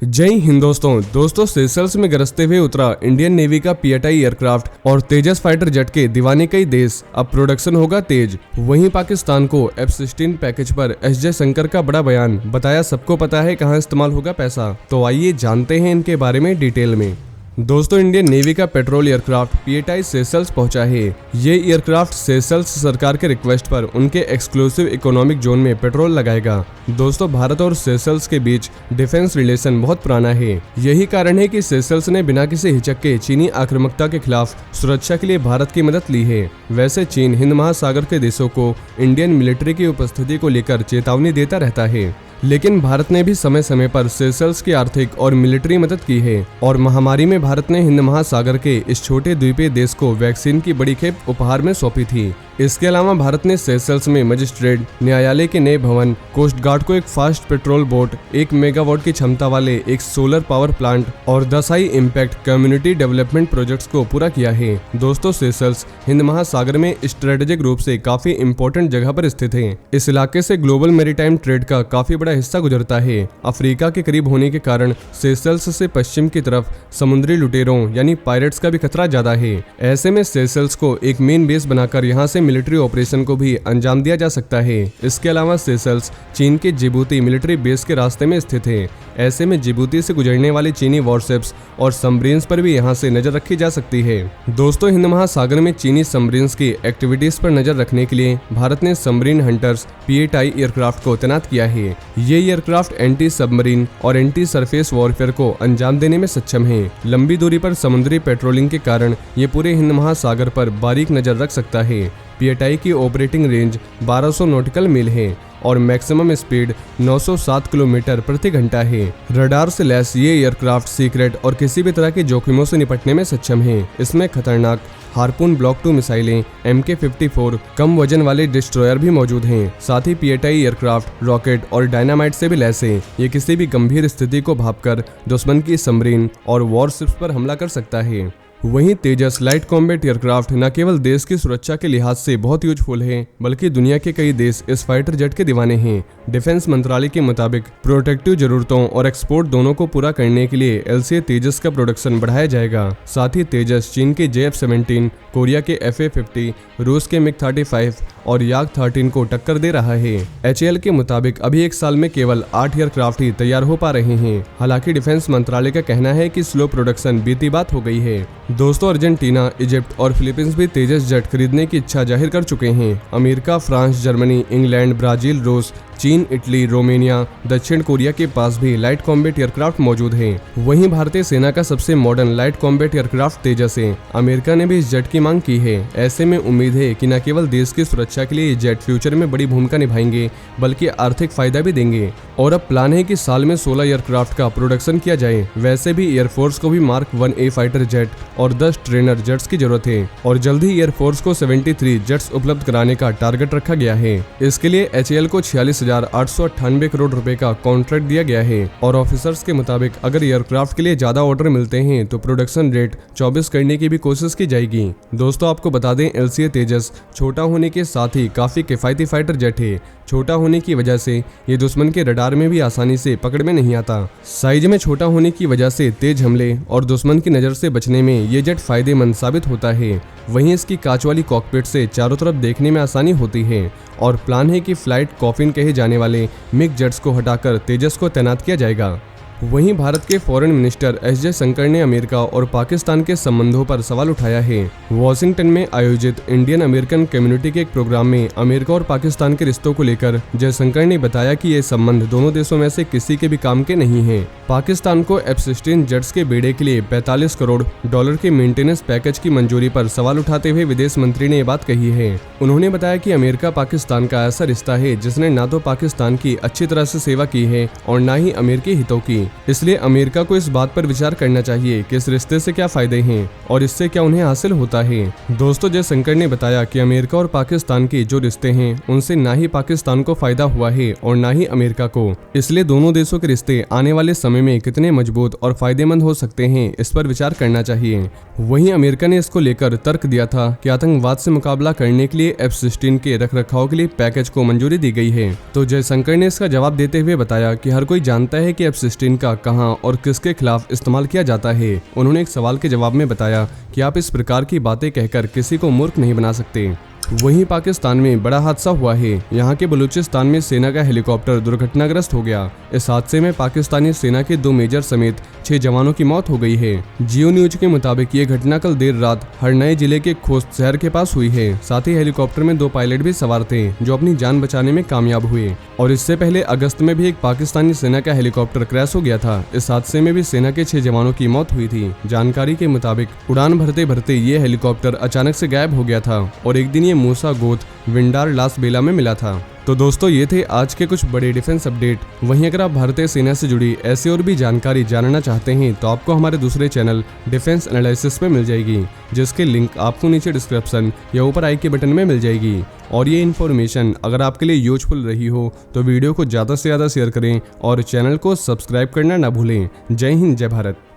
जय हिंद दोस्तों सेशल्स में गरजते हुए उतरा इंडियन नेवी का P-8I एयरक्राफ्ट और तेजस फाइटर जेट के दीवाने कई देश। अब प्रोडक्शन होगा तेज। वहीं पाकिस्तान को F-16 पैकेज पर एस जयशंकर का बड़ा बयान। बताया सबको पता है कहां इस्तेमाल होगा पैसा। तो आइए जानते हैं इनके बारे में डिटेल में। दोस्तों, इंडियन नेवी का पेट्रोल एयरक्राफ्ट P-8I सेशल्स पहुंचा है। ये एयरक्राफ्ट सेशल्स सरकार के रिक्वेस्ट पर उनके एक्सक्लूसिव इकोनॉमिक जोन में पेट्रोल लगाएगा। दोस्तों, भारत और सेशल्स के बीच डिफेंस रिलेशन बहुत पुराना है। यही कारण है कि सेशल्स ने बिना किसी हिचक के चीनी आक्रामकता के खिलाफ सुरक्षा के लिए भारत की मदद ली है। वैसे चीन हिंद महासागर के देशों को इंडियन मिलिट्री की उपस्थिति को लेकर चेतावनी देता रहता है, लेकिन भारत ने भी समय समय पर सेशल्स की आर्थिक और मिलिट्री मदद की है। और महामारी में भारत ने हिंद महासागर के इस छोटे द्वीपीय देश को वैक्सीन की बड़ी खेप उपहार में सौंपी थी। इसके अलावा भारत ने सेशल्स में मजिस्ट्रेट न्यायालय के नए भवन, कोस्ट गार्ड को एक फास्ट पेट्रोल बोट, 1 मेगावाट की क्षमता वाले एक सोलर पावर प्लांट और 10 high impact community development projects को पूरा किया है। दोस्तों, सेशल्स हिंद महासागर में स्ट्रेटेजिक रूप से काफी इंपॉर्टेंट जगह पर स्थित है। इस इलाके से ग्लोबल मैरीटाइम ट्रेड का काफी बड़ा हिस्सा गुजरता है। अफ्रीका के करीब होने के कारण सेशल्स से पश्चिम की तरफ समुद्री लुटेरों यानी पायरेट्स का भी खतरा ज्यादा है। ऐसे में सेशल्स को एक मेन बेस बनाकर यहाँ से मिलिट्री ऑपरेशन को भी अंजाम दिया जा सकता है। इसके अलावा सेशल्स चीन के जिबूती मिलिट्री बेस के रास्ते में स्थित है। ऐसे में जिबूती से गुजरने वाली चीनी वॉरशिप्स और सबमरीन्स पर भी यहाँ से नजर रखी जा सकती है। दोस्तों, हिंद महासागर में चीनी सबमरीन्स की एक्टिविटीज पर नजर रखने के लिए भारत ने सबमरीन हंटर्स P-8I एयरक्राफ्ट को तैनात किया है। ये एयरक्राफ्ट एंटी सबमरीन और एंटी सरफेस वॉरफेयर को अंजाम देने में सक्षम है। लंबी दूरी पर समुद्री पेट्रोलिंग के कारण ये पूरे हिंद महासागर पर बारीक नजर रख सकता है। P-8I की ऑपरेटिंग रेंज 1200 नॉटिकल मील है और मैक्सिमम स्पीड 907 किलोमीटर प्रति घंटा है। रडार से लैस ये एयरक्राफ्ट सीक्रेट और किसी भी तरह के जोखिमों से निपटने में सक्षम है। इसमें खतरनाक हार्पून ब्लॉक 2 मिसाइलें, MK-54 कम वजन वाले डिस्ट्रॉयर भी मौजूद हैं। साथ ही P-8I एयरक्राफ्ट रॉकेट और डायनामाइट से भी लैस है। ये किसी भी गंभीर स्थिति को भांपकर दुश्मन की सबमरीन और वॉरशिप्स पर हमला कर सकता है। वहीं तेजस लाइट कॉम्बैट एयरक्राफ्ट न केवल देश की सुरक्षा के लिहाज से बहुत यूजफुल है, बल्कि दुनिया के कई देश इस फाइटर जेट के दीवाने हैं। डिफेंस मंत्रालय के मुताबिक प्रोटेक्टिव जरूरतों और एक्सपोर्ट दोनों को पूरा करने के लिए LCA तेजस का प्रोडक्शन बढ़ाया जाएगा। साथ ही तेजस चीन के JF-17, कोरिया के FA-50, रूस के MiG-35 और याग-13 को टक्कर दे रहा है। HAL के मुताबिक अभी एक साल में केवल 8 एयरक्राफ्ट ही तैयार हो पा रहे हैं। हालांकि डिफेंस मंत्रालय का कहना है कि स्लो प्रोडक्शन बीती बात हो गई है। दोस्तों, अर्जेंटीना, इजिप्ट और फिलीपींस भी तेजस जेट खरीदने की इच्छा जाहिर कर चुके हैं। America, France, Germany, England, Brazil, रूस, चीन, इटली, रोमानिया, दक्षिण कोरिया के पास भी लाइट कॉम्बैट एयरक्राफ्ट मौजूद हैं। वहीं भारतीय सेना का सबसे मॉडर्न लाइट कॉम्बैट एयरक्राफ्ट तेजस है। अमेरिका ने भी इस जेट की मांग की है। ऐसे में उम्मीद है कि न केवल देश की सुरक्षा के लिए ये जेट फ्यूचर में बड़ी भूमिका निभाएंगे, बल्कि आर्थिक फायदा भी देंगे। और अब प्लान है कि साल में 16 एयरक्राफ्ट का प्रोडक्शन किया जाए। वैसे भी एयरफोर्स को भी Mark 1A फाइटर जेट और 10 ट्रेनर जेट्स की जरूरत है और जल्द ही एयरफोर्स को 73 जेट्स उपलब्ध कराने का टारगेट रखा गया है। इसके लिए HAL को 46,898 करोड़ रुपए का कॉन्ट्रैक्ट दिया गया है। और ऑफिसर्स के मुताबिक अगर एयरक्राफ्ट के लिए ज्यादा ऑर्डर मिलते हैं तो प्रोडक्शन रेट 24 करने की भी कोशिश की जाएगी। दोस्तों, आपको बता दें, LCA तेजस छोटा होने के साथ ही काफी किफायती फाइटर जेट है। छोटा होने की वजह से ये दुश्मन के रडार में भी आसानी से पकड़ में नहीं आता। साइज में छोटा होने की वजह से तेज हमले और दुश्मन की नजर से बचने में ये जेट फायदेमंद साबित होता है। वहीं इसकी कांच वाली कॉकपिट से चारों तरफ देखने में आसानी होती है। और प्लान है कि फ्लाइट कॉफिन कहे जाने वाले मिग जेट्स को हटाकर तेजस को तैनात किया जाएगा। वहीं भारत के फॉरेन मिनिस्टर एस जयशंकर ने अमेरिका और पाकिस्तान के संबंधों पर सवाल उठाया है। वॉशिंगटन में आयोजित इंडियन अमेरिकन कम्युनिटी के एक प्रोग्राम में अमेरिका और पाकिस्तान के रिश्तों को लेकर जयशंकर ने बताया कि ये संबंध दोनों देशों में से किसी के भी काम के नहीं है। पाकिस्तान को F-16 जेट्स के बेड़े के लिए $45 करोड़ के मेंटेनेंस पैकेज की मंजूरी पर सवाल उठाते हुए विदेश मंत्री ने ये बात कही है। उन्होंने बताया कि अमेरिका पाकिस्तान का ऐसा रिश्ता है जिसने न तो पाकिस्तान की अच्छी तरह से सेवा की है और न ही अमेरिकी हितों की। इसलिए अमेरिका को इस बात पर विचार करना चाहिए कि इस रिश्ते से क्या फायदे हैं और इससे क्या उन्हें हासिल होता है। दोस्तों, जयशंकर ने बताया कि अमेरिका और पाकिस्तान के जो रिश्ते हैं उनसे ना ही पाकिस्तान को फायदा हुआ है और ना ही अमेरिका को। इसलिए दोनों देशों के रिश्ते आने वाले समय में कितने मजबूत और फायदेमंद हो सकते हैं, इस पर विचार करना चाहिए। वहीं अमेरिका ने इसको लेकर तर्क दिया था कि आतंकवाद से मुकाबला करने के लिए F-16 के रखरखाव के लिए पैकेज को मंजूरी दी गई है। तो जयशंकर ने इसका जवाब देते हुए बताया कि हर कोई जानता है कि F-16 का कहां और किसके खिलाफ इस्तेमाल किया जाता है। उन्होंने एक सवाल के जवाब में बताया कि आप इस प्रकार की बातें कहकर किसी को मूर्ख नहीं बना सकते। वहीं पाकिस्तान में बड़ा हादसा हुआ है। यहाँ के बलूचिस्तान में सेना का हेलीकॉप्टर दुर्घटनाग्रस्त हो गया। इस हादसे में पाकिस्तानी सेना के 2 मेजर समेत 6 जवानों की मौत हो गई है। जियो न्यूज के मुताबिक ये घटना कल देर रात हरनई जिले के खोस्त शहर के पास हुई है। साथ ही हेलीकॉप्टर में 2 पायलट भी सवार थे जो अपनी जान बचाने में कामयाब हुए। और इससे पहले अगस्त में भी एक पाकिस्तानी सेना का हेलीकॉप्टर क्रैश हो गया था। इस हादसे में भी सेना के 6 जवानों की मौत हुई थी। जानकारी के मुताबिक उड़ान भरते भरते ये हेलीकॉप्टर अचानक से गायब हो गया था और एक दिन ये मूसा गोत विंडार लास बेला में मिला था। तो दोस्तों ये थे आज के कुछ बड़े डिफेंस अपडेट। वहीं अगर आप भारतीय सेना से जुड़ी ऐसी और भी जानकारी जानना चाहते हैं तो आपको हमारे दूसरे चैनल डिफेंस एनालिसिस पे मिल जाएगी, जिसकी लिंक आपको नीचे डिस्क्रिप्शन या ऊपर आई के बटन में मिल जाएगी। और ये इन्फॉर्मेशन अगर आपके लिए यूजफुल रही हो तो वीडियो को ज़्यादा से ज़्यादा शेयर करें और चैनल को सब्सक्राइब करना ना भूलें। जय हिंद, जय भारत।